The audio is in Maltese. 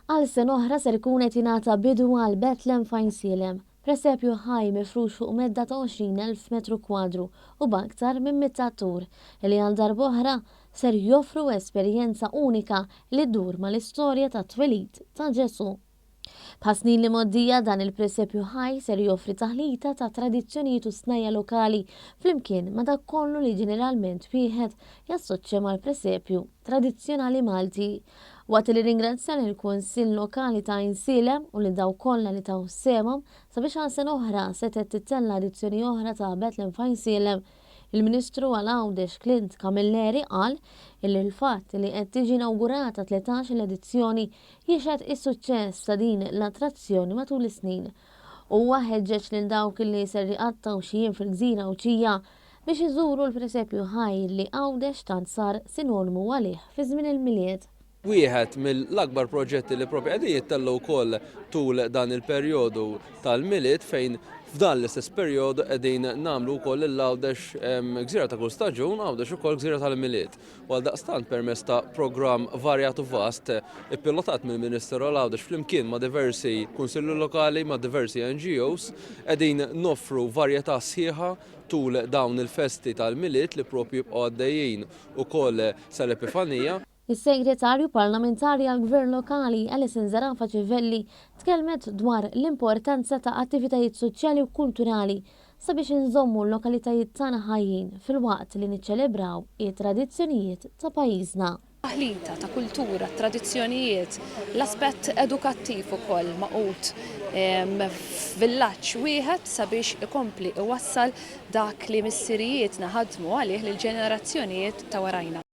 Għal sen oħra ser ikun qed jingħata bidu għal Bethlehem Fine Sielem, presepju ħaj mifrux fuq medda ta' 20,000 metru kwadru u b'aktar minn 100 attur li għal darb'oħra ser joffru esperjenza unika li ddur mal-istorja ta' twelid ta' Ġesu. B'ħasnin li moddija dan il-presepju ħaj ser joffri taħlita ta' tradizzjonijiet u snajja lokali flimkien ma dak kollu li ġeneralment wieħed jassoċja mal-presepju tradizzjonali Malti. Waqt li ringrazzja lill-Kunsill Lokali ta' Insilem u li daw kollha li taw semhom sabiex għal sen oħra setet titella edizzjoni oħra ta' Bethlehem Fine Sielem, il-Ministru għal-Għawdex Clint Camilleri qal illi l-fatt li qed tiġi inawgurata 13 l-edizzjoni jiexed is-suċċess ta' din l-attrazzjoni matul is-snin. Huwa ħeġġeġ lil dawk li ser jqattaw xi jiem fil-Gżira u Ċija biex iżuru l-presepju ħaj li Għawdex tant sar sinonimu għalih fi żmien il-milied. Wieħed mill-akbar proġetti li propri qegħdin jittellu wkoll tul dan il-perjodu tal-milied fejn f'dan l-istess perjodu qegħdin nagħmlu wkoll il-Għawdex gżira ta' kull staġun, Għawdex ukoll gżira tal-milied. U għaldaqstant permezz ta' programm varjat u vast ippilotat mill-Ministeru għall-Għawdex flimkien ma' diversi kunsilli lokali ma' diversi NGOs qegħdin noffru varjetà sħiħa tul dawn il-festi tal-milied li propri jibqgħu għaddejjin ukoll sal-Epifanija. Is-Segretarju Parlamentari għall-Gvern Lokali Alison Zarafa Ċivelli tkellmet dwar l-importanza ta' attivitajiet soċjali u kulturali sabiex inżommu l-lokalitajiet tagħna ħajjin fil-waqt li niċċelebraw it-tradizzjonijiet ta' pajjiżna. Taħlita ta' kultura, tradizzjonijiet, l-aspett edukattiv ukoll maqut f'villaġġ wieħed sabiex ikompli iwassal dak li missirijietna ħadmu għalih lill ġenerazzjonijiet ta' warajna.